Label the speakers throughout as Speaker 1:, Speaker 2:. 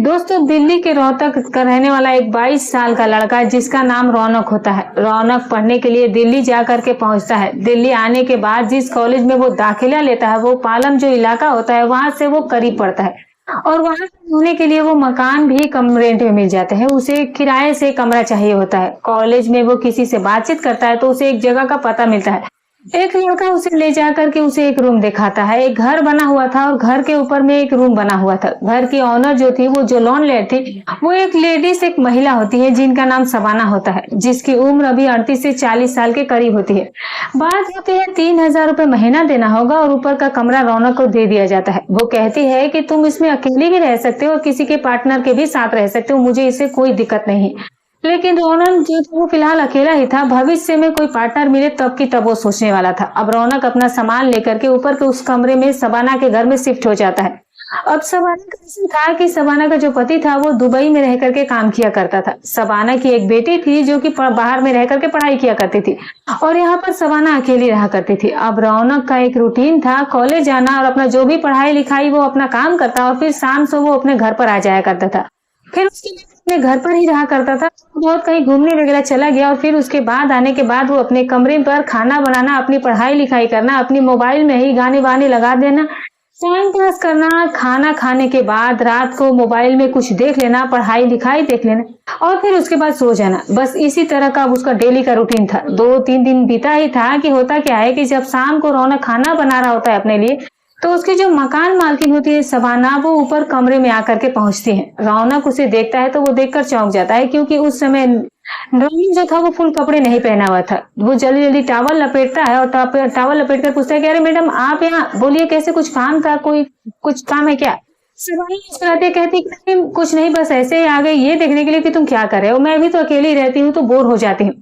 Speaker 1: दोस्तों, दिल्ली के रोहतक का रहने वाला एक 22 साल का लड़का है जिसका नाम रौनक होता है। रौनक पढ़ने के लिए दिल्ली जा करके पहुंचता है। दिल्ली आने के बाद जिस कॉलेज में वो दाखिला लेता है वो पालम जो इलाका होता है वहां से वो करीब पड़ता है और वहां रहने के लिए वो मकान भी कम रेंट में मिल जाते हैं। उसे किराए से कमरा चाहिए होता है। कॉलेज में वो किसी से बातचीत करता है तो उसे एक जगह का पता मिलता है। एक लड़का उसे ले जा करके उसे एक रूम दिखाता है। एक घर बना हुआ था और घर के ऊपर में एक रूम बना हुआ था। घर की ऑनर जो थी वो जो लोन ले थी वो एक लेडीज एक महिला होती है जिनका नाम सबाना होता है, जिसकी उम्र अभी 38 से 40 साल के करीब होती है। बात होती है 3,000 रुपए महीना देना होगा और ऊपर का कमरा रौनक को दे दिया जाता है। वो कहती है कि तुम इसमें अकेले भी रह सकते हो और किसी के पार्टनर के भी साथ रह सकते हो, मुझे इससे कोई दिक्कत नहीं। लेकिन रौनक जो था वो फिलहाल अकेला ही था। भविष्य में कोई पार्टनर मिले तब की तब वो सोचने वाला था। अब रौनक अपना सामान लेकर के ऊपर के उस कमरे में सबाना के घर में शिफ्ट हो जाता है। अब सबाना का ऐसा था कि सबाना का जो पति था वो दुबई में रह करके काम किया करता था। सबाना की एक बेटी थी जो कि बाहर में रह करके पढ़ाई किया करती थी और यहाँ पर सबाना अकेली रहा करती थी। अब रौनक का एक रूटीन था कॉलेज जाना और अपना जो भी पढ़ाई लिखाई वो अपना काम करता और फिर शाम से वो अपने घर पर आ जाया करता था। फिर उसके बाद अपने घर पर ही रहा करता था। बहुत कहीं घूमने वगैरह चला गया और फिर उसके बाद आने के बाद वो अपने कमरे पर खाना बनाना, अपनी पढ़ाई लिखाई करना, अपनी मोबाइल में ही गाने वाने लगा देना, टाइम पास करना, खाना खाने के बाद रात को मोबाइल में कुछ देख लेना, पढ़ाई लिखाई देख लेना और फिर उसके बाद सो जाना। बस इसी तरह का उसका डेली का रूटीन था। 2-3 दिन बीता ही था कि होता क्या है कि जब शाम को रौनक खाना बना रहा होता है अपने लिए तो उसकी जो मकान मालकिन होती है सबाना वो ऊपर कमरे में आकर के पहुंचती है। रौनक उसे देखता है तो वो देखकर चौंक जाता है क्योंकि उस समय रौनक जो था वो फुल कपड़े नहीं पहना हुआ था। वो जल्दी जल्दी टॉवल लपेटता है और टॉवल लपेट कर पूछता है कि अरे मैडम आप यहाँ, बोलिए कैसे, कुछ काम था, कोई कुछ काम है क्या? सबाना मुस्कुराते कहती कि कुछ नहीं, बस ऐसे ही आ गई ये देखने के लिए कि तुम क्या कर रहे हो। मैं भी तो अकेली रहती हूँ तो बोर हो जाती हूँ।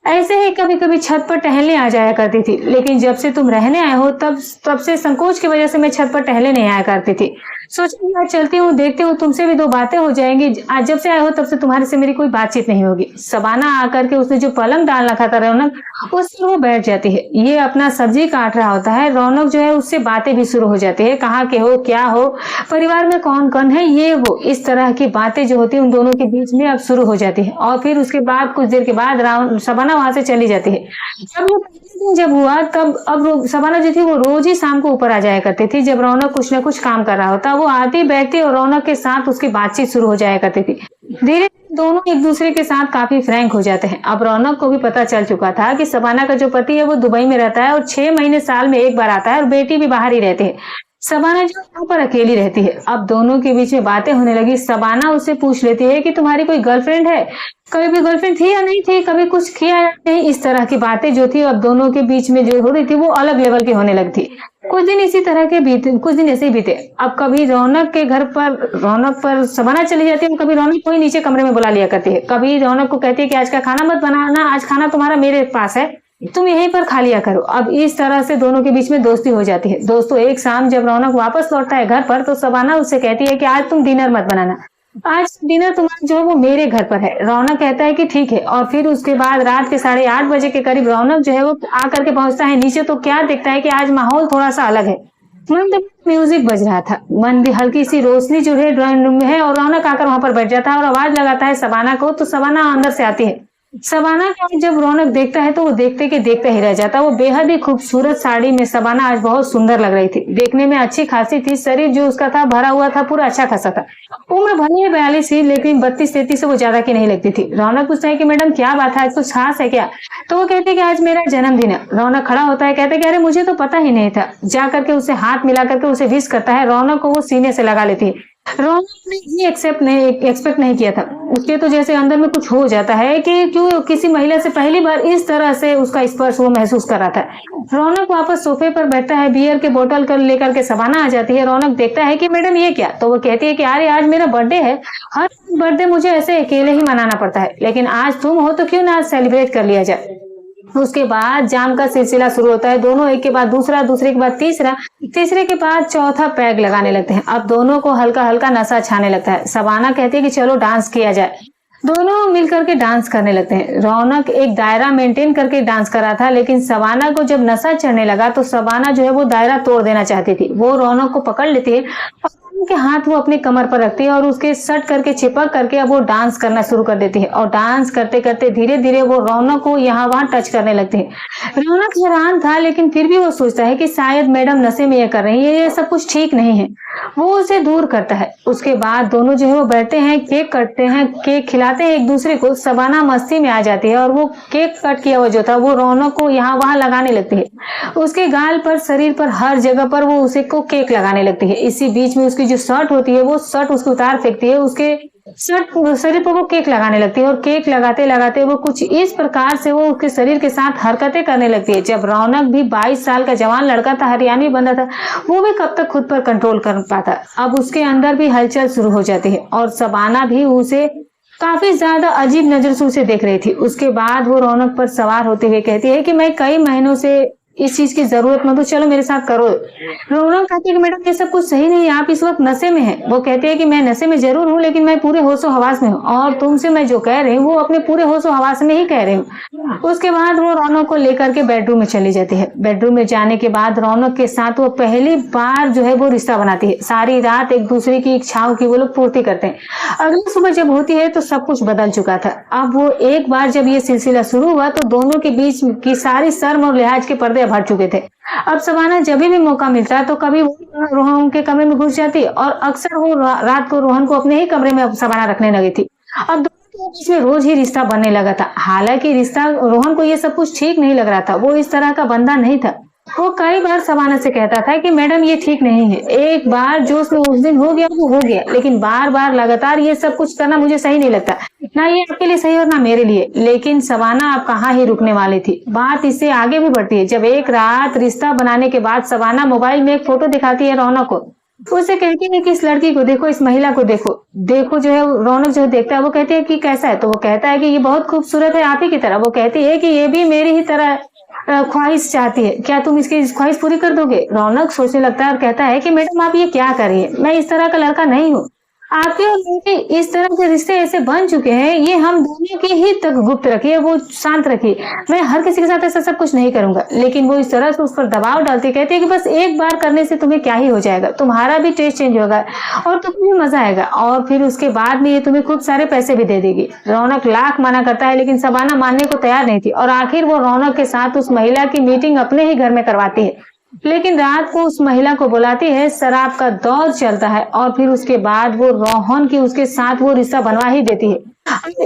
Speaker 1: ऐसे ही कभी कभी छत पर टहलने आ जाया करती थी, लेकिन जब से तुम रहने आए हो तब से संकोच की वजह से मैं छत पर टहलने नहीं आया करती थी। सोची आज चलती हूँ, देखती हूँ, तुमसे भी 2 बातें हो जाएंगी। आज जब से आए हो तब से तुम्हारे से मेरी कोई बातचीत नहीं होगी। सबाना आकर के उसने जो पलंग डाल रखा था रौनक उस पर वो बैठ जाती है। ये अपना सब्जी काट रहा होता है। रौनक जो है उससे बातें भी शुरू हो जाती है, कहाँ के हो, क्या हो, परिवार में कौन कौन है, ये वो इस तरह की बातें जो होती है उन दोनों के बीच में अब शुरू हो जाती है। और फिर उसके बाद कुछ देर के बाद सबाना वहां से चली जाती है। जब वो पहले दिन जब हुआ तब अब सबाना जो थी वो रोज ही शाम को ऊपर आ जाया करती थी। जब रौनक कुछ ना कुछ काम कर रहा होता वो आती बैठती और रौनक के साथ उसकी बातचीत शुरू हो जाया करती थी। धीरे दोनों एक दूसरे के साथ काफी फ्रैंक हो जाते हैं। अब रौनक को भी पता चल चुका था कि सबाना का जो पति है वो दुबई में रहता है और 6 महीने साल में एक बार आता है और बेटी भी बाहर ही रहती है। सबाना जो यहाँ पर अकेली रहती है। अब दोनों के बीच में बातें होने लगी। सबाना उससे पूछ लेती है कि तुम्हारी कोई गर्लफ्रेंड है, कभी भी गर्लफ्रेंड थी या नहीं थी, कभी कुछ किया या नहीं। इस तरह की बातें जो थी अब दोनों के बीच में जो हो रही थी वो अलग लेवल की होने लगती। कुछ दिन इसी तरह के बीते, कुछ दिन ऐसे ही बीते। अब कभी रौनक के घर पर रौनक पर सबाना चली जाती है, कभी रौनक को ही नीचे कमरे में बुला लिया करती है। कभी रौनक को कहती है कि आज का खाना मत बनाना, आज खाना तुम्हारा मेरे पास है, तुम यहीं पर खा लिया करो। अब इस तरह से दोनों के बीच में दोस्ती हो जाती है। दोस्तों, एक शाम जब रौनक वापस लौटता है घर पर तो सबाना उससे कहती है कि आज तुम डिनर मत बनाना, आज डिनर तुम्हारा जो है वो मेरे घर पर है। रौनक कहता है कि ठीक है। और फिर उसके बाद रात के 8:30 बजे के करीब रौनक जो है वो आकर के पहुंचता है नीचे तो क्या देखता है कि आज माहौल थोड़ा सा अलग है। म्यूजिक बज रहा था, मंदी हल्की सी रोशनी जो है ड्राइंग रूम में है और रौनक आकर वहां पर बैठ जाता है और आवाज लगाता है सबाना को। तो सबाना अंदर से आती है। सबाना का जब रौनक देखता है तो वो देखते के देखते ही रह जाता। वो बेहद ही खूबसूरत साड़ी में सबाना आज बहुत सुंदर लग रही थी। देखने में अच्छी खासी थी, शरीर जो उसका था भरा हुआ था, पूरा अच्छा खासा था। उम्र भले ही 42 थी लेकिन 32-33 से वो ज्यादा की नहीं लगती थी। रौनक पूछता है कि मैडम क्या बात है, आज कुछ खास है क्या? तो वो कहते कि आज मेरा जन्मदिन है। रौनक खड़ा होता है, कहते कि अरे मुझे तो पता ही नहीं था। जा करके उसे हाथ मिला करके उसे विश करता है। रौनक को वो सीने से लगा लेती है। रौनक ने ये एक्सपेक्ट नहीं किया था। उसके तो जैसे अंदर में कुछ हो जाता है कि क्यों किसी महिला से पहली बार इस तरह से उसका स्पर्श वो महसूस कर रहा था। रौनक वापस सोफे पर बैठता है, बियर के बोतल कर लेकर के सबाना आ जाती है। रौनक देखता है कि मैडम ये क्या? तो वो कहती है कि अरे आज मेरा बर्थडे है, हर बर्थडे मुझे ऐसे अकेले ही मनाना पड़ता है, लेकिन आज तुम हो तो क्यों ना आज सेलिब्रेट कर लिया जाए। उसके बाद जाम का सिलसिला शुरू होता है। दोनों एक के बाद दूसरा, दूसरे के बाद तीसरा, तीसरे के बाद चौथा पैग लगाने लगते हैं। अब दोनों को हल्का हल्का नशा छाने लगता है। सबाना कहती है कि चलो डांस किया जाए। दोनों मिलकर के डांस करने लगते हैं। रौनक एक दायरा मेंटेन करके डांस कर रहा था, लेकिन सबाना को जब नशा चढ़ने लगा तो सबाना जो है वो दायरा तोड़ देना चाहती थी। वो रौनक को पकड़ लेती है और के हाथ वो अपने कमर पर रखती है और उसके सट करके चिपक करके अब वो डांस करना शुरू कर देती है और डांस करते करते धीरे धीरे वो रौनक को यहाँ वहां टच करने लगती है। रौनक हैरान था, लेकिन फिर भी वो सोचता है कि शायद मैडम नशे में ये कर रही है, ये सब कुछ ठीक नहीं है। वो उसे दूर करता है। उसके बाद दोनों जो है वो बैठते हैं, केक कटते हैं, केक खिलाते हैं एक दूसरे को। शबाना मस्ती में आ जाती है और वो केक कट किया हुआ जो था वो रौनक को यहाँ वहां लगाने लगती है। उसके गाल पर, शरीर पर, हर जगह पर वो उसे को केक लगाने लगती है। इसी बीच में उसकी जो शर्ट होती है वो शर्ट उसको उतार फेंकती है, उसके शर्ट शरीर पर वो केक लगाने लगती है और केक लगाते लगाते वो कुछ इस प्रकार से वो उसके शरीर के साथ हरकतें करने लगती है। जब रौनक भी 22 साल का जवान लड़का था, हरियाणवी बंदा था, वो भी कब तक खुद पर कंट्रोल कर पाता। अब उसके अंदर भी हलचल शुरू हो जाती है और शबाना भी उसे काफी ज्यादा अजीब नजर से उसे देख रही थी। उसके बाद वो रौनक पर सवार होते हुए कहती है कि मैं कई महीनों से इस चीज की जरूरत मत हो, चलो मेरे साथ करो। रौनक कहती है कि मैडम ये सब कुछ सही नहीं है, आप इस वक्त नशे में हैं। वो कहते हैं कि मैं नशे में जरूर हूँ, लेकिन मैं पूरे होशो हवास में हूँ और तुमसे मैं जो कह रही हूँ वो अपने पूरे होशो हवास में ही कह रही हूँ। उसके बाद वो रौनक को लेकर के बेडरूम में चली जाती है। बेडरूम में जाने के बाद रौनक के साथ वो पहली बार जो है वो रिश्ता बनाती है। सारी रात एक दूसरे की इच्छाओं की वो लोग पूर्ति करते हैं। अगली सुबह जब होती है तो सब कुछ बदल चुका था। अब वो एक बार जब ये सिलसिला शुरू हुआ तो दोनों के बीच की सारी शर्म और लिहाज के पर्दे भर चुके थे। अब शबाना जब भी मौका मिलता तो कभी वो रोहन के कमरे में घुस जाती और अक्सर वो रात को रोहन को अपने ही कमरे में शबाना रखने लगी थी। अब दोनों के बीच में रोज ही रिश्ता बनने लगा था। हालांकि रिश्ता, रोहन को ये सब कुछ ठीक नहीं लग रहा था। वो इस तरह का बंदा नहीं था। वो कई बार शबाना से कहता था कि मैडम ये ठीक नहीं है। एक बार जो उसमें उस दिन हो गया वो हो गया, लेकिन बार बार लगातार ये सब कुछ करना मुझे सही नहीं लगता, ना ये आपके लिए सही और ना मेरे लिए। लेकिन शबाना अब कहाँ ही रुकने वाली थी। बात इससे आगे भी बढ़ती है जब एक रात रिश्ता बनाने के बाद शबाना मोबाइल में एक फोटो दिखाती है रौनक को। उसे कहती है कि इस लड़की को देखो, इस महिला को देखो। देखो जो है रौनक जो देखता है वो कहती है कि कैसा है, तो वो कहता है कि ये बहुत खूबसूरत है आप ही की तरह। वो कहती है कि ये भी मेरी ही तरह ख्वाहिश चाहती है, क्या तुम इसकी ख्वाहिश पूरी कर दोगे। रौनक सोचने लगता है और कहता है कि मैडम आप ये क्या कर रही है, मैं इस तरह का लड़का नहीं हूँ। आपके और मेरे इस तरह के रिश्ते ऐसे बन चुके हैं, ये हम दोनों की ही तक गुप्त रखिए, वो शांत रखिए। मैं हर किसी के साथ ऐसा सब कुछ नहीं करूंगा। लेकिन वो इस तरह से उस पर दबाव डालती, कहती है कि बस एक बार करने से तुम्हें क्या ही हो जाएगा, तुम्हारा भी टेस्ट चेंज होगा और तुम्हें भी मजा आएगा और फिर उसके बाद में ये तुम्हें खूब सारे पैसे भी दे देगी। रौनक लाख मना करता है, लेकिन शबाना मानने को तैयार नहीं थी और आखिर वो रौनक के साथ उस महिला की मीटिंग अपने ही घर में करवाती है। लेकिन रात को उस महिला को बुलाती है, शराब का दौर चलता है और फिर उसके बाद वो रोहन की उसके साथ वो रिश्ता बनवा ही देती है।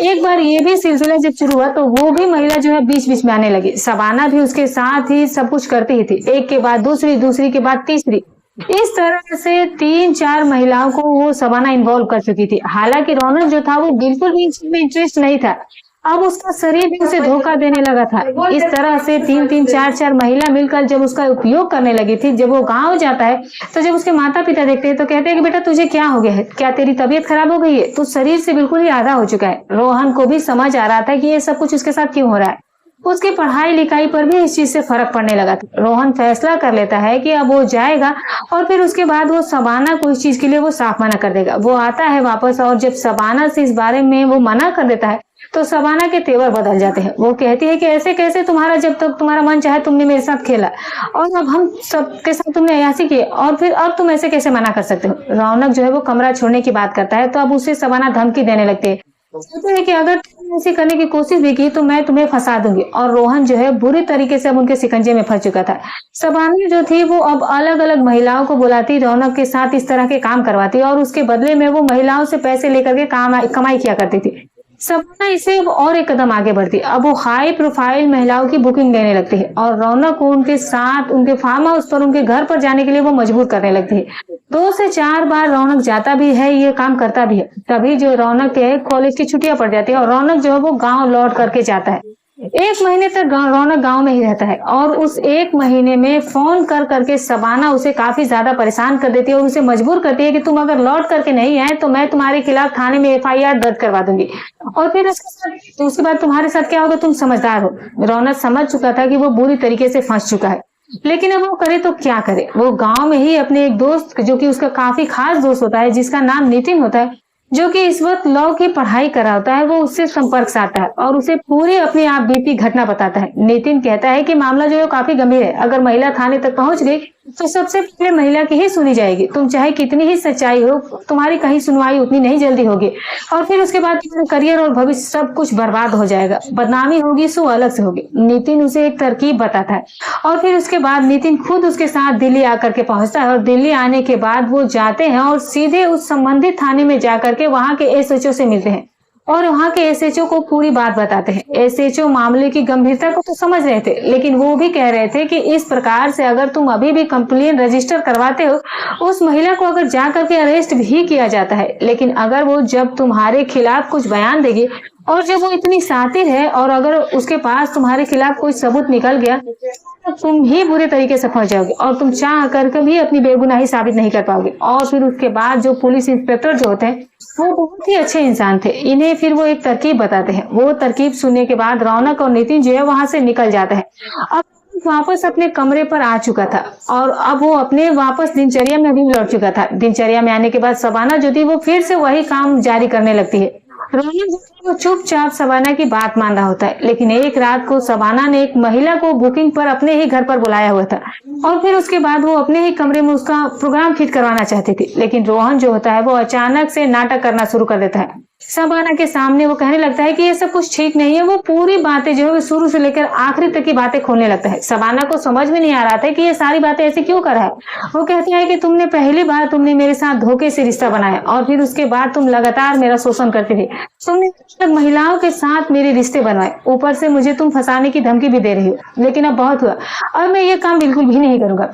Speaker 1: एक बार ये भी सिलसिला जब शुरू हुआ तो वो भी महिला जो है बीच बीच में आने लगी। शबाना भी उसके साथ ही सब कुछ करती ही थी, एक के बाद दूसरी, दूसरी के बाद तीसरी। इस तरह से 3-4 महिलाओं को वो शबाना इन्वॉल्व कर चुकी थी। हालांकि रौनक जो था वो बिल्कुल भी इसमें इंटरेस्ट नहीं था। अब उसका शरीर भी उसे धोखा देने लगा था। इस तरह से 3-3, 4-4 महिला मिलकर जब उसका उपयोग करने लगी थी। जब वो गांव जाता है तो जब उसके माता पिता देखते हैं तो कहते हैं कि बेटा तुझे क्या हो गया है, क्या तेरी तबीयत खराब हो गई है, तो शरीर से बिल्कुल ही आधा हो चुका है। रोहन को भी समझ आ रहा था कि ये सब कुछ उसके साथ क्यों हो रहा है। उसकी पढ़ाई लिखाई पर भी इस चीज से फर्क पड़ने लगा था। रोहन फैसला कर लेता है कि अब वो जाएगा और फिर उसके बाद वो शबाना को इस चीज के लिए वो साफ मना कर देगा। वो आता है वापस और जब शबाना से इस बारे में वो मना कर देता है तो शबाना के तेवर बदल जाते हैं। वो कहती है कि ऐसे कैसे, तुम्हारा जब तक तुम्हारा मन चाहे तुमने मेरे साथ खेला और अब हम सबके साथ तुमने अयासी की और फिर अब तुम ऐसे कैसे मना कर सकते हो। रौनक जो है वो कमरा छोड़ने की बात करता है तो अब उसे शबाना धमकी देने लगती है, कहते हैं कि अगर तुमने ऐसे करने की कोशिश भी की तो मैं तुम्हें फंसा दूंगी। और रोहन जो है बुरी तरीके से अब उनके शिकंजे में फंस चुका था। शबाना जो थी वो अब अलग अलग महिलाओं को बुलाती, रौनक के साथ इस तरह के काम करवाती और उसके बदले में वो महिलाओं से पैसे लेकर के कमाई किया करती थी। शबाना इसे अब और एक कदम आगे बढ़ती। अब वो हाई प्रोफाइल महिलाओं की बुकिंग लेने लगती है और रौनक को उनके साथ उनके फार्म हाउस पर उनके घर पर जाने के लिए वो मजबूर करने लगती है। 2 से 4 बार रौनक जाता भी है, ये काम करता भी है। तभी जो रौनक के कॉलेज की छुट्टियां पड़ जाती है और रौनक जो है वो गाँव लौट करके जाता है। 1 महीने तक रौनक गांव में ही रहता है और उस 1 महीने में फोन कर करके शबाना उसे काफी ज्यादा परेशान कर देती है और उसे मजबूर करती है कि तुम अगर लौट करके नहीं आए तो मैं तुम्हारे खिलाफ थाने में FIR दर्ज करवा दूंगी और फिर उसके बाद तुम्हारे साथ क्या होगा, तुम समझदार हो। रौनक समझ चुका था कि वो बुरी तरीके से फंस चुका है, लेकिन अब वो करे तो क्या करे। वो गांव में ही अपने एक दोस्त जो कि उसका काफी खास दोस्त होता है जिसका नाम नितिन होता है, जो कि इस वक्त लॉ की पढ़ाई कर रहा होता है, वो उससे संपर्क साधता है और उसे पूरी अपनी आप बीती घटना बताता है। नितिन कहता है कि मामला जो है काफी गंभीर है, अगर महिला थाने तक पहुंच गई तो सबसे पहले महिला की ही सुनी जाएगी। तुम चाहे कितनी ही सच्चाई हो, तुम्हारी कहीं सुनवाई उतनी नहीं जल्दी होगी और फिर उसके बाद तुम्हारा करियर और भविष्य सब कुछ बर्बाद हो जाएगा। बदनामी होगी सो अलग से होगी। नितिन उसे एक तरकीब बताता है और फिर उसके बाद नितिन खुद उसके साथ दिल्ली आकर के पहुंचता है और दिल्ली आने के बाद वो जाते हैं और सीधे उस संबंधित थाने में जाकर के वहां के एसएचओ से मिलते हैं और वहां के एसएचओ को पूरी बात बताते हैं। एसएचओ मामले की गंभीरता को तो समझ रहे थे, लेकिन वो भी कह रहे थे कि इस प्रकार से अगर तुम अभी भी कंप्लेन रजिस्टर करवाते हो, उस महिला को अगर जा करके अरेस्ट भी किया जाता है, लेकिन अगर वो जब तुम्हारे खिलाफ कुछ बयान देगी और जब वो इतनी शातिर है और अगर उसके पास तुम्हारे खिलाफ कोई सबूत निकल गया तो तुम ही बुरे तरीके से फंस जाओगे और तुम चाह करके भी अपनी बेगुनाही साबित नहीं कर पाओगे। और फिर उसके बाद जो पुलिस इंस्पेक्टर जो होते हैं वो बहुत ही अच्छे इंसान थे। इन्हें फिर वो एक तरकीब बताते हैं। वो तरकीब सुनने के बाद रौनक और नितिन जो है वहां से निकल जाता है। अब वापस अपने कमरे पर आ चुका था और अब वो अपने वापस दिनचर्या में भी लौट चुका था। दिनचर्या में आने के बाद शबाना जो थी वो फिर से वही काम जारी करने लगती है। रौनक वो चुपचाप शबाना की बात मान रहा होता है, लेकिन एक रात को शबाना ने एक महिला को बुकिंग पर अपने ही घर पर बुलाया हुआ था और फिर उसके बाद वो अपने ही कमरे में उसका प्रोग्राम फिट करवाना चाहती थी, लेकिन रोहन जो होता है वो अचानक से नाटक करना शुरू कर देता है। शबाना के सामने वो कहने लगता है कि ये सब कुछ ठीक नहीं है। वो पूरी बातें जो है शुरू से लेकर आखिरी तक की बातें खोलने लगता है। शबाना को समझ में नहीं आ रहा था कि ये सारी बातें ऐसे क्यों कर रहा है। वो कहती है कि तुमने पहली बार तुमने मेरे साथ धोखे से रिश्ता बनाया और फिर उसके बाद तुम लगातार मेरा शोषण करते थे। तुमने महिलाओं के साथ मेरे रिश्ते बनवाए, ऊपर से मुझे तुम फंसाने की धमकी भी दे रही हो। लेकिन अब बहुत हुआ और मैं ये काम बिल्कुल भी नहीं करूंगा।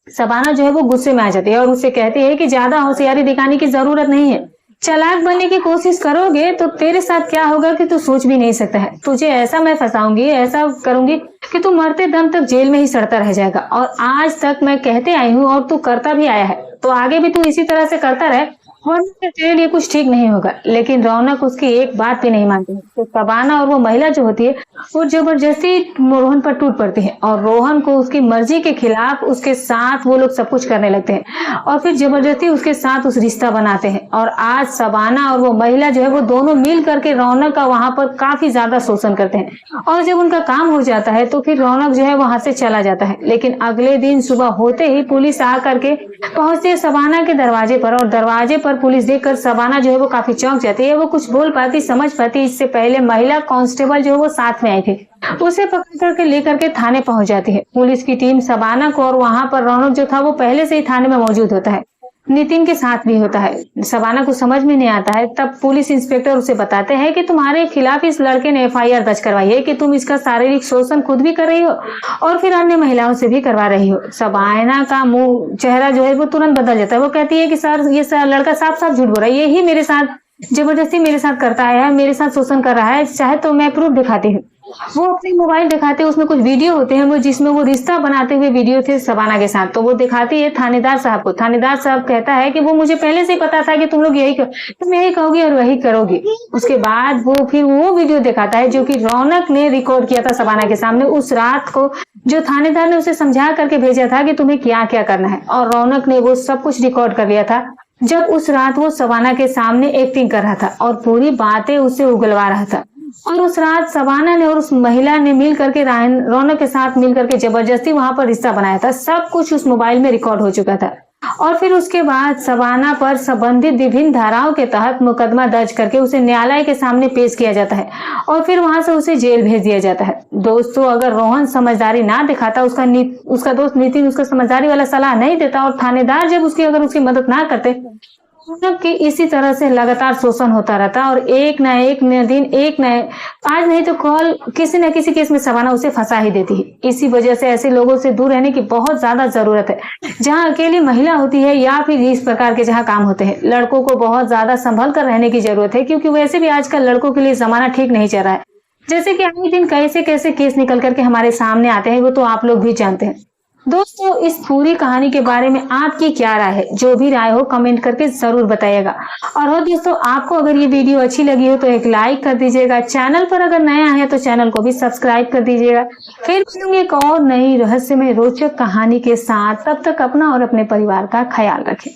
Speaker 1: शबाना जो है वो गुस्से में आ जाती है और उससे कहती है कि ज्यादा होशियारी दिखाने की जरूरत नहीं है। चालाक बनने की कोशिश करोगे तो तेरे साथ क्या होगा कि तू सोच भी नहीं सकता है। तुझे ऐसा मैं फंसाऊंगी, ऐसा करूंगी कि तू मरते दम तक जेल में ही सड़ता रह जाएगा। और आज तक मैं कहते आई हूँ और तू करता भी आया है, तो आगे भी तू इसी तरह से करता रहे, वरना तेरे लिए कुछ ठीक नहीं होगा। लेकिन रौनक उसकी एक बात भी नहीं मानती है। तो शबाना और वो महिला जो होती है वो जबरदस्ती रोहन पर टूट पड़ती है और रोहन को उसकी मर्जी के खिलाफ उसके साथ वो लोग सब कुछ करने लगते हैं और फिर जबरदस्ती उसके साथ उस रिश्ता बनाते हैं। और आज शबाना और वो महिला जो है वो दोनों मिल करके रौनक का वहां पर काफी ज्यादा शोषण करते हैं और जब उनका काम हो जाता है तो फिर रौनक जो है वहां से चला जाता है। लेकिन अगले दिन सुबह होते ही पुलिस आ करके पहुंचती है शबाना के दरवाजे पर और दरवाजे पर पुलिस देखकर शबाना जो है वो काफी चौंक जाती है। वो कुछ बोल पाती, समझ पाती, इससे पहले महिला कांस्टेबल जो है वो साथ में आई थी, उसे पकड़ करके लेकर के थाने पहुंच जाती है पुलिस की टीम शबाना को। और वहां पर रौनक जो था वो पहले से ही थाने में मौजूद होता है, नितिन के साथ भी होता है। शबाना को समझ में नहीं आता है, तब पुलिस इंस्पेक्टर उसे बताते हैं कि तुम्हारे खिलाफ इस लड़के ने एफआईआर दर्ज करवाई है कि तुम इसका शारीरिक शोषण खुद भी कर रही हो और फिर अन्य महिलाओं से भी करवा रही हो। शबाना का मुंह चेहरा जो है वो तुरंत बदल जाता है। वो कहती है कि सर ये लड़का साफ साफ झूठ बोल रहा है, यही मेरे साथ जबरदस्ती मेरे साथ करता है, मेरे साथ शोषण कर रहा है, चाहे तो मैं प्रूफ दिखाती हूँ। वो अपने मोबाइल दिखाते हैं, उसमें कुछ वीडियो होते हैं वो जिसमें वो रिश्ता बनाते हुए वीडियो थे शबाना के साथ। तो वो दिखाती है थानेदार साहब को। थानेदार साहब कहता है कि वो मुझे पहले से ही पता था कि तुम लोग यही तुम यही कहोगी और वही करोगी। उसके बाद वो फिर वो वीडियो दिखाता है जो कि रौनक ने रिकॉर्ड किया था शबाना के सामने उस रात को, जो थानेदार ने उसे समझा करके भेजा था कि तुम्हें क्या क्या करना है। और रौनक ने वो सब कुछ रिकॉर्ड कर लिया था जब उस रात वो शबाना के सामने एक्टिंग कर रहा था और पूरी बातें उससे उगलवा रहा था। और उस रात शबाना ने और उस महिला ने मिल करके रौनक के साथ मिल करके जबरदस्ती वहां पर रिश्ता बनाया था। सब कुछ उस मोबाइल में रिकॉर्ड हो चुका था। और फिर उसके बाद शबाना पर संबंधित विभिन्न धाराओं के तहत मुकदमा दर्ज करके उसे न्यायालय के सामने पेश किया जाता है और फिर वहां से उसे जेल भेज दिया जाता है। दोस्तों, अगर रोहन समझदारी ना दिखाता, उसका दोस्त नितिन उसका समझदारी वाला सलाह नहीं देता और थानेदार जब उसकी मदद ना करते कि इसी तरह से लगातार शोषण होता रहता और एक न एक दिन आज नहीं तो कल किसी न किसी केस में शबाना उसे फंसा ही देती है। इसी वजह से ऐसे लोगों से दूर रहने की बहुत ज्यादा जरूरत है। जहां अकेली महिला होती है या फिर इस प्रकार के जहां काम होते हैं, लड़कों को बहुत ज्यादा संभल कर रहने की जरूरत है, क्योंकि वैसे भी आजकल लड़कों के लिए जमाना ठीक नहीं चल रहा है। जैसे कि आए दिन कैसे कैसे केस निकल करके हमारे सामने आते हैं, वो तो आप लोग भी जानते हैं। दोस्तों, इस पूरी कहानी के बारे में आपकी क्या राय है? जो भी राय हो कमेंट करके जरूर बताइएगा। और हो दोस्तों, आपको अगर ये वीडियो अच्छी लगी हो तो एक लाइक कर दीजिएगा। चैनल पर अगर नया है तो चैनल को भी सब्सक्राइब कर दीजिएगा। फिर मिलेंगे एक और नई रहस्यमय रोचक कहानी के साथ। तब तक अपना और अपने परिवार का ख्याल रखें।